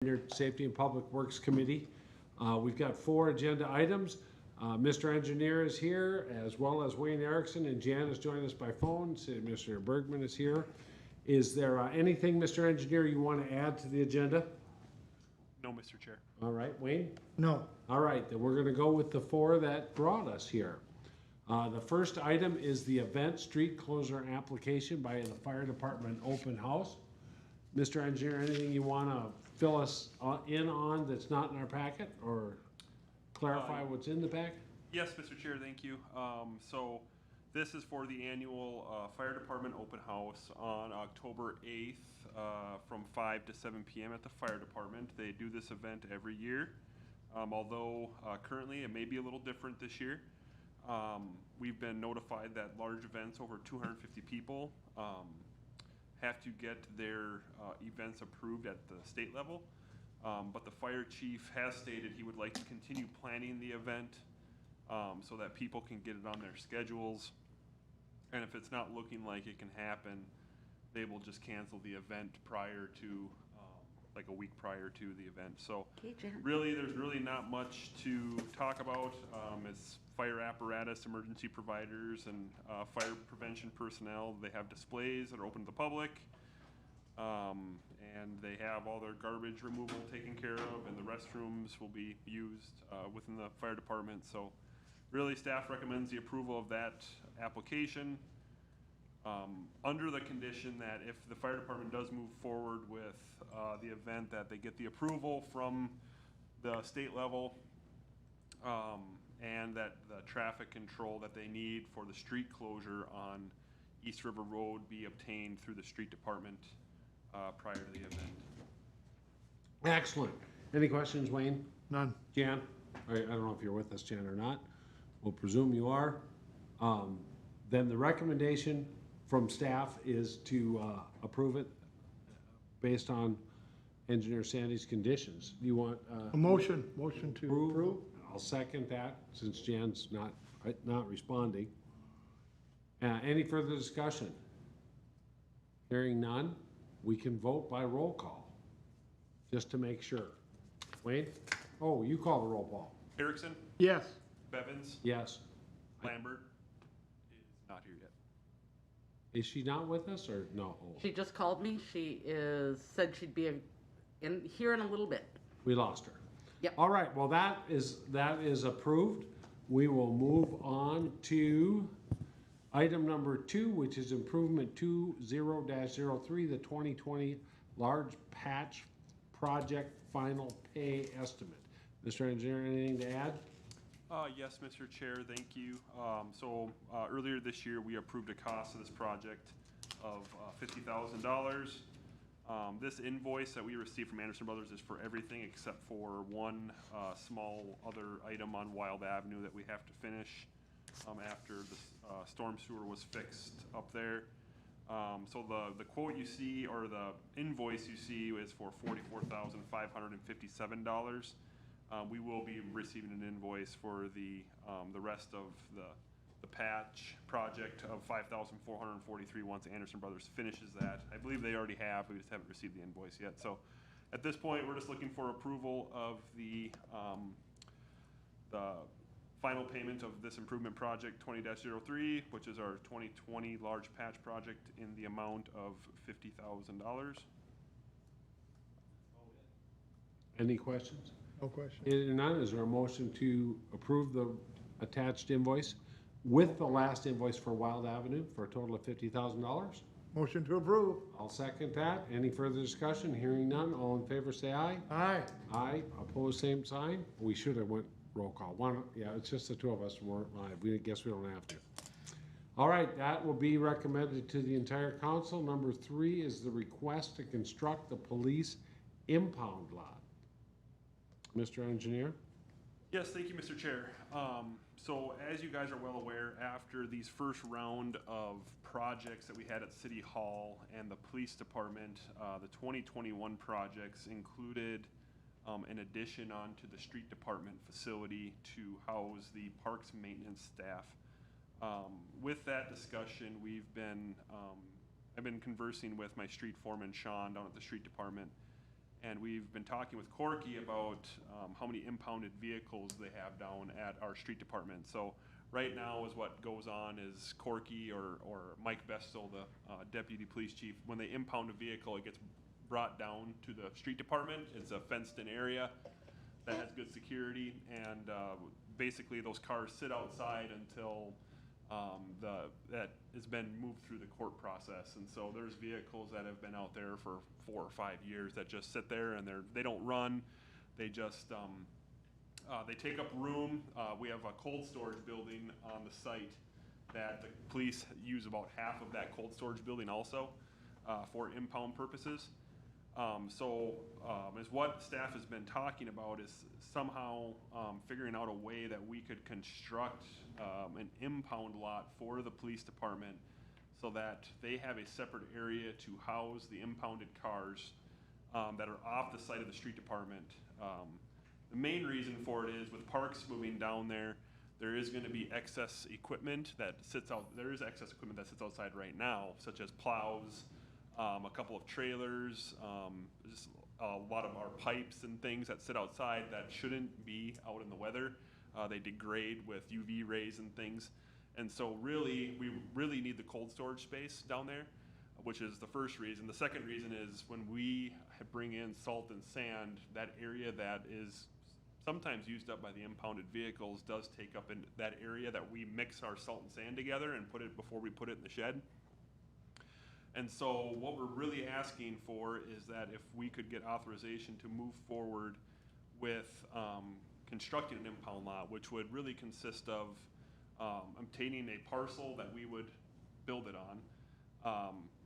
Brainerd Safety and Public Works Committee. We've got 4 agenda items. Mr. Engineer is here, as well as Wayne Erickson, and Jan is joining us by phone. Mr. Bergman is here. Is there anything, Mr. Engineer, you want to add to the agenda? No, Mr. Chair. All right, Wayne? No. All right, then we're going to go with the 4 that brought us here. The first item is the event street closure application by the fire department open house. Mr. Engineer, anything you want to fill us in on that's not in our packet, or clarify what's in the packet? Yes, Mr. Chair, thank you. So this is for the annual fire department open house on October 8th from 5 to 7 p.m. at the fire department. They do this event every year, although currently it may be a little different this year. We've been notified that large events over 250 people have to get their events approved at the state level. But the fire chief has stated he would like to continue planning the event so that people can get it on their schedules. And if it's not looking like it can happen, they will just cancel the event prior to, like a week prior to the event. So really, there's really not much to talk about. It's fire apparatus, emergency providers, and fire prevention personnel. They have displays that are open to the public. And they have all their garbage removal taken care of, and the restrooms will be used within the fire department. So really, staff recommends the approval of that application under the condition that if the fire department does move forward with the event, that they get the approval from the state level and that the traffic control that they need for the street closure on East River Road be obtained through the street department prior to the event. Excellent. Any questions, Wayne? None. Jan? I don't know if you're with us, Jan, or not. We'll presume you are. Then the recommendation from staff is to approve it based on Engineer Sandy's conditions. Do you want A motion to approve? I'll second that, since Jan's not responding. Any further discussion? Hearing none, we can vote by roll call, just to make sure. Wayne? Oh, you call the roll call. Erickson? Yes. Bevins? Yes. Lambert is not here yet. Is she not with us, or no? She just called me. She said she'd be here in a little bit. We lost her. Yep. All right, well, that is approved. We will move on to item number 2, which is improvement 20-03, the 2020 large patch project final pay estimate. Mr. Engineer, anything to add? Yes, Mr. Chair, thank you. Earlier this year, we approved a cost of this project of $50,000. This invoice that we received from Anderson Brothers is for everything except for one small other item on Wild Avenue that we have to finish after the storm sewer was fixed up there. So the quote you see, or the invoice you see, is for $44,557. We will be receiving an invoice for the rest of the patch project of $5,443 once Anderson Brothers finishes that. I believe they already have, we just haven't received the invoice yet. So at this point, we're just looking for approval of the final payment of this improvement project 20-03, which is our 2020 large patch project, in the amount of $50,000. Any questions? No question. Hearing none, is there a motion to approve the attached invoice with the last invoice for Wild Avenue for a total of $50,000? Motion to approve. I'll second that. Any further discussion? Hearing none, all in favor say aye. Aye. Aye. Opposed, same sign. We should have went roll call. Yeah, it's just the 2 of us weren't live. We guess we don't have to. All right, that will be recommended to the entire council. Number 3 is the request to construct the police impound lot. Mr. Engineer? Yes, thank you, Mr. Chair. So as you guys are well aware, after these first round of projects that we had at City Hall and the police department, the 2021 projects included an addition onto the street department facility to house the parks maintenance staff. With that discussion, I've been conversing with my street foreman, Sean, down at the street department, And we've been talking with Corky about how many impounded vehicles they have down at our street department. So right now is what goes on is Corky or Mike Bestel, the deputy police chief, when they impound a vehicle, it gets brought down to the street department. It's a fenced-in area that has good security, and basically those cars sit outside until that has been moved through the court process. And so there's vehicles that have been out there for 4 or 5 years that just sit there, and they don't run. They just they take up room. We have a cold storage building on the site that the police use about half of that cold storage building also for impound purposes. Is what staff has been talking about is somehow figuring out a way that we could construct an impound lot for the police department so that they have a separate area to house the impounded cars that are off the site of the street department. The main reason for it is with parks moving down there is going to be excess equipment that sits out. There is excess equipment that sits outside right now, such as plows, a couple of trailers, just a lot of our pipes and things that sit outside that shouldn't be out in the weather. They degrade with UV rays and things. And so we really need the cold storage space down there, which is the first reason. The second reason is when we bring in salt and sand, that area that is sometimes used up by the impounded vehicles does take up in that area that we mix our salt and sand together and put it before we put it in the shed. And so what we're really asking for is that if we could get authorization to move forward with constructing an impound lot, which would really consist of obtaining a parcel that we would build it on,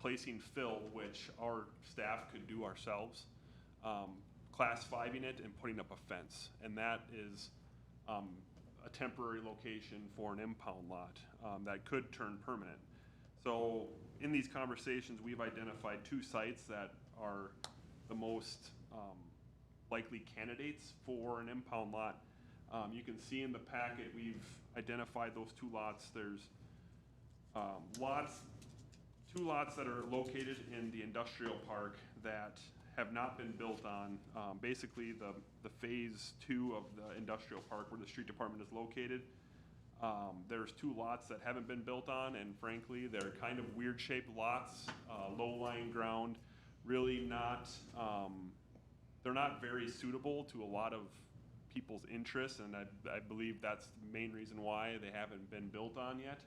placing fill, which our staff could do ourselves, class 5ing it and putting up a fence. And that is a temporary location for an impound lot that could turn permanent. So in these conversations, we've identified 2 sites that are the most likely candidates for an impound lot. You can see in the packet, we've identified those 2 lots. There's 2 lots that are located in the industrial park that have not been built on. Basically, the phase 2 of the industrial park where the street department is located. There's 2 lots that haven't been built on, and frankly, they're kind of weird shaped lots, low-lying ground, really not, they're not very suitable to a lot of people's interests, and I believe that's the main reason why they haven't been built on yet.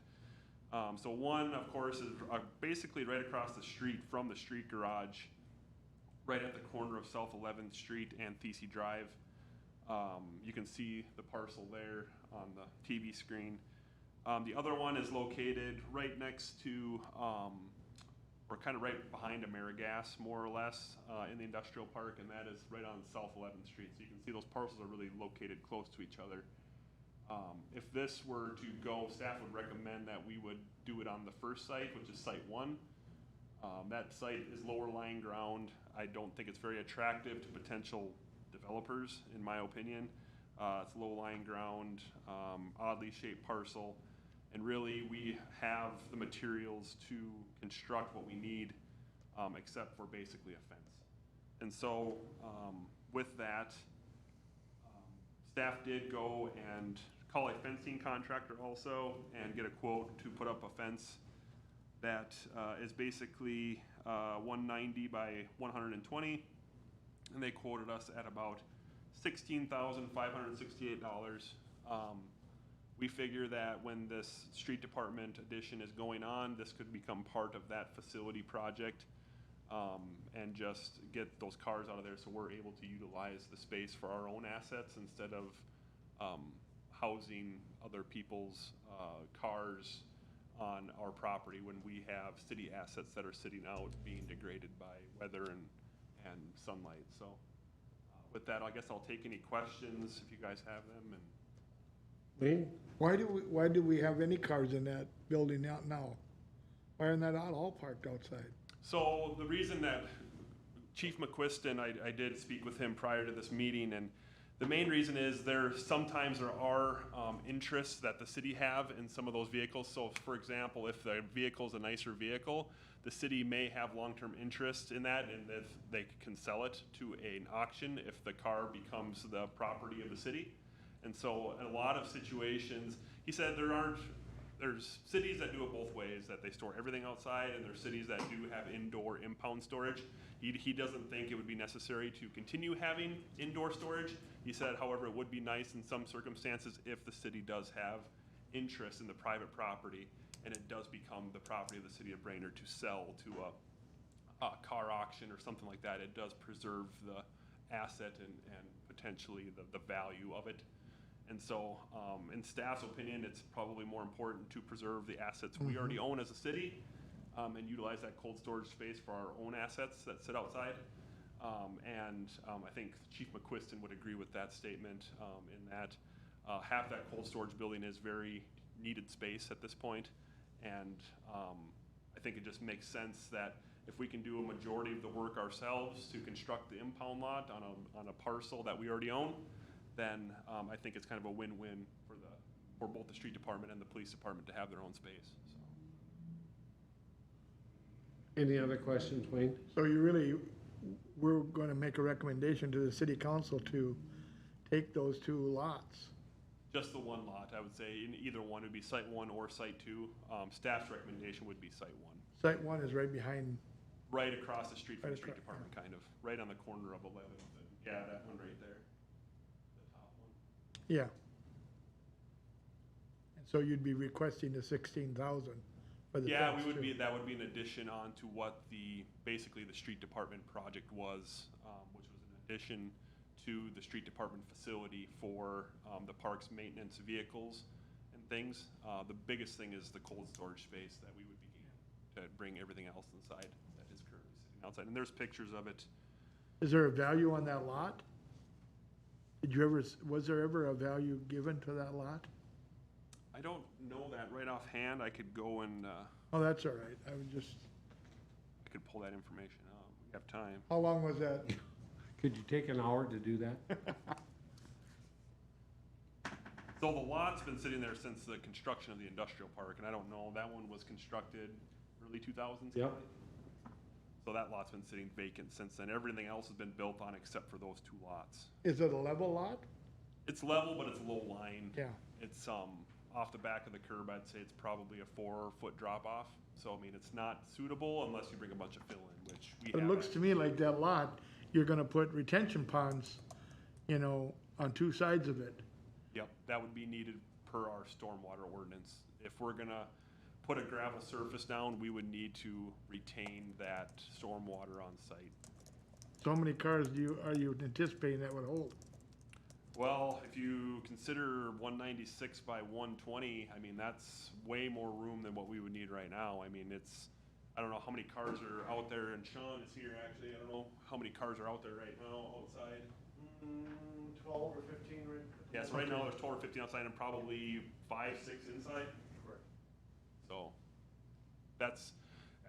So one, of course, is basically right across the street from the street garage, right at the corner of South 11th Street and Thesey Drive. You can see the parcel there on the TV screen. The other one is located right next to, or kind of right behind AmeriGas, more or less, in the industrial park, and that is right on South 11th Street. So you can see those parcels are really located close to each other. If this were to go, staff would recommend that we would do it on the first site, which is site 1. That site is lower lying ground. I don't think it's very attractive to potential developers, in my opinion. It's low lying ground, oddly shaped parcel, and really we have the materials to construct what we need, except for basically a fence. And so with that, staff did go and call a fencing contractor also and get a quote to put up a fence that is basically 190 by 120, and they quoted us at about $16,568. We figure that when this street department addition is going on, this could become part of that facility project, and just get those cars out of there so we're able to utilize the space for our own assets instead of housing other people's cars on our property when we have city assets that are sitting out being degraded by weather and sunlight. So with that, I guess I'll take any questions if you guys have them. And Lee? Why do we have any cars in that building out now? Why are they not all parked outside? so the reason that Chief McQuiston, I did speak with him prior to this meeting, and The main reason is sometimes there are interests that the city have in some of those vehicles. So for example, if the vehicle is a nicer vehicle, the city may have long-term interest in that, and if they can sell it to an auction if the car becomes the property of the city. And so in a lot of situations, he said there's cities that do it both ways, that they store everything outside, and there's cities that do have indoor impound storage. He doesn't think it would be necessary to continue having indoor storage. He said, however, it would be nice in some circumstances if the city does have interest in the private property and it does become the property of the city of Brainerd to sell to a car auction or something like that. It does preserve the asset and potentially the value of it. And so, in staff's opinion, it's probably more important to preserve the assets we already own as a city, and utilize that cold storage space for our own assets that sit outside. I think Chief McQuiston would agree with that statement, in that half that cold storage building is very needed space at this point. And I think it just makes sense that if we can do a majority of the work ourselves to construct the impound lot on a parcel that we already own, then I think it's kind of a win-win for both the street department and the police department to have their own space. So. Any other questions, Wayne? So we're gonna make a recommendation to the city council to take those two lots. Just the one lot, I would say. In either one, it would be site 1 or site 2. Staff's recommendation would be site 1. Site 1 is right behind, Right across the street from Right the street across, department, kind of. Right on the corner of 11th. Yeah, that one right there. The top one. yeah. And so you'd be requesting the 16,000 for the Yeah, fence, too. that would be an addition on to what basically the street department project was, which was an addition to the street department facility for the park's maintenance vehicles and things. The biggest thing is the cold storage space that we would begin to bring everything else inside that is currently sitting outside. And there's pictures of it. Is there a value on that lot? Was there ever a value given to that lot? I don't know that right offhand. I could go and Oh, that's all right. I could pull that information out. We have time. how long was that? Could you take an hour to do that? So the lot's been sitting there since the construction of the industrial park, and I don't know, that one was constructed early 2000s? Yep. So that lot's been sitting vacant since then. Everything else has been built on except for those 2 lots. Is it a level lot? It's level, but it's low lying. Yeah. It's off the back of the curb. I'd say it's probably a 4-foot drop off. So I mean, it's not suitable unless you bring a bunch of fill in, which we It have. looks to me like that lot, you're gonna put retention ponds, on 2 sides of it. Yep, that would be needed per our stormwater ordinance. If we're gonna put a gravel surface down, we would need to retain that stormwater on site. So how many cars are you anticipating that would hold? Well, if you consider 196 by 120, I mean, that's way more room than what we would need right now. I mean, I don't know how many cars are out there, and Sean is here actually. I don't know how many cars are out there right now outside. 12 or 15, right? Yes, right now there's 12 or 15 outside and probably 5, 6 inside. Correct. So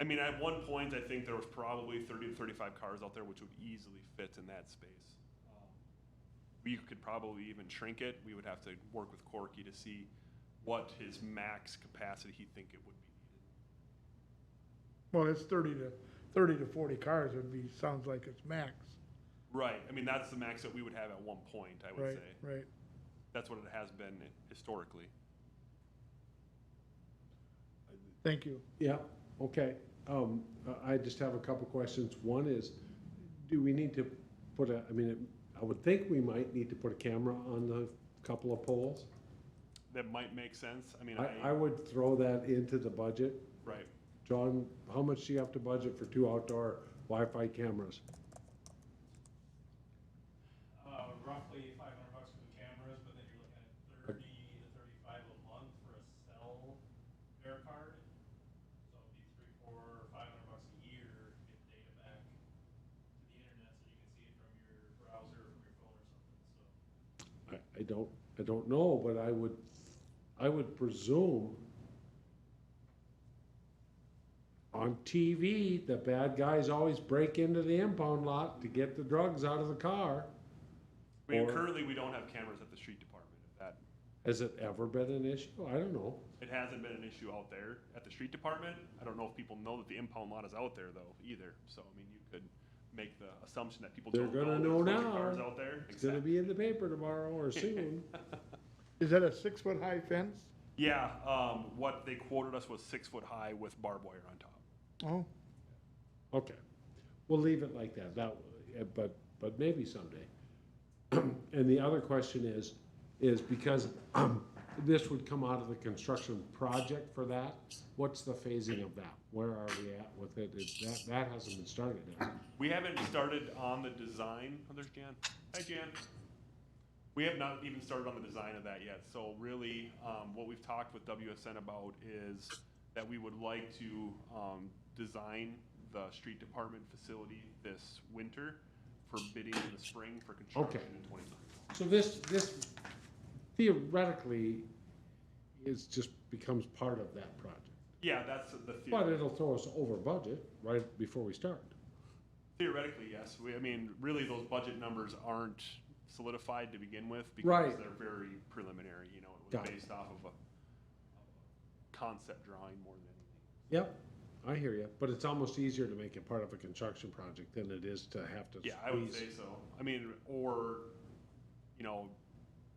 I mean, at one point, I think there was probably 30 to 35 cars out there, which would easily fit in that space. We could probably even shrink it. We would have to work with Corky to see what his max capacity he think it would be needed. Well, it's 30 to 40 cars sounds like it's max. Right, I mean, that's the max that we would have at one point, I would Right, say. right. That's what it has been historically. Thank you. Yeah, okay. I just have a couple questions. One is, do we need to put I would think we might need to put a camera on the couple of poles. That might make sense. I mean, I would throw that into the budget. right. John, how much do you have to budget for 2 outdoor Wi-Fi cameras? Roughly $500 for the cameras, but then you're looking at 30 to 35 a month for a cell fare card. So it'd be $300, $400, $500 a year to get data back to the internet, so you can see it from your browser, from your phone or something. So I don't know, but I would presume on TV, the bad guys always break into the impound lot to get the drugs out of the car. I mean, Or- currently, we don't have cameras at the street department. If that, Has it ever been an issue? I don't know. it hasn't been an issue out there at the street department. I don't know if people know that the impound lot is out there though, either. So, I mean, you could make the assumption that people They're don't gonna know know there's a bunch of now. cars out there. It's gonna be in the paper tomorrow or soon. Is that a 6-foot high fence? Yeah, what they quoted us was 6 foot high with barbed wire on top. Oh, Okay, we'll leave it like that, but maybe someday. And the other question is because this would come out of the construction project for that, what's the phasing of that? Where are we at with it? That hasn't been started yet. We haven't started on the design. Oh, there's Jan. Hi, Jan. We have not even started on the design of that yet. So really, what we've talked with WSN about is that we would like to design the street department facility this winter for bidding in the spring for construction Okay. in 2020. So this theoretically just becomes part of that project. Yeah, that's the But theory. it'll throw us over budget right before we start. Theoretically, yes. I mean, really, those budget numbers aren't solidified to begin with because Right. they're very preliminary. You know, it was Got it. based off of a concept drawing more than anything. Yep, I hear you, but it's almost easier to make it part of a construction project than it is to have to Yeah, I would squeeze. say so. I mean, or, you know,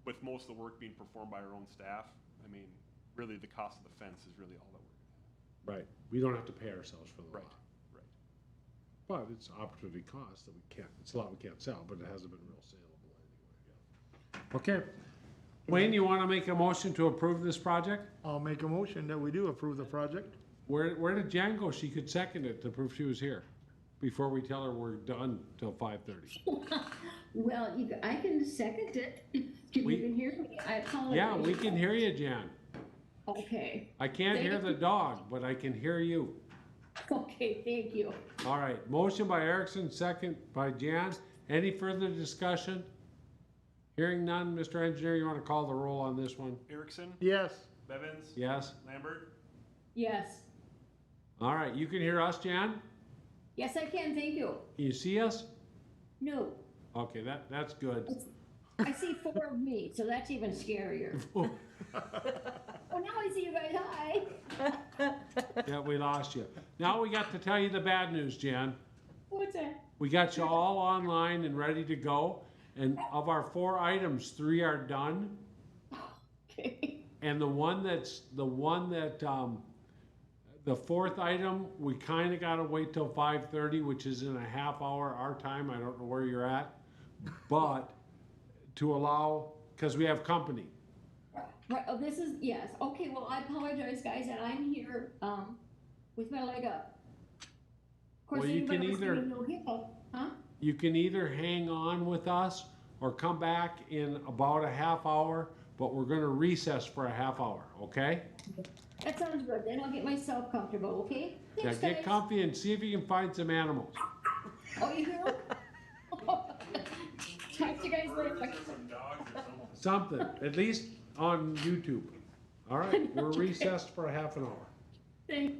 with most of the work being performed by our own staff, I mean, really the cost of the fence is really all that we're. Right, we don't have to pay ourselves for the Right, lot. right. But it's opportunity cost that we can't, it's a lot we can't sell, but it hasn't been real saleable anyway. Okay, Wayne, you wanna make a motion to approve this project? I'll make a motion that we do approve the project. Where did Jan go? She could second it to prove she was here, before we tell her we're done till 5:30. Well, I can second it. Can We- you even hear me? I apologize. Yeah, we can hear you, Jan. Okay, I can't hear the dog, but I can hear you. okay, thank you. All right, motion by Erickson, second by Jan. Any further discussion? Hearing none, Mr. Engineer, you wanna call the roll on this one? Erickson, Yes, Bevins, Yes? Lambert, Yes, All right, you can hear us, Jan? yes, I can, thank you. Can you see us? No, Okay, that's good. I see 4 of me, so that's even scarier. Oh, now I see you guys, hi. Yeah, we lost you. Now we got to tell you the bad news, Jan. What's that? We got you all online and ready to go. And of our 4 items, 3 are done. Okay, And the 4th item, we kinda gotta wait till 5:30, which is in a half hour our time. I don't know where you're at. But to allow, cause we have company. right, oh, this is, yes, okay, well, I apologize, guys, and I'm here, with my leg up. Of course, Well, you can anybody was either- giving no hippo, huh? You can either hang on with us or come back in about a half hour, but we're gonna recess for a half hour, okay? That sounds good, then I'll get myself comfortable, okay? Yeah, Thanks, get guys. comfy and see if you can find some animals. Oh, you do? Talk to you guys later. some dogs or something. Something, at least on YouTube. All right, we're recessed for a half an hour. Thank,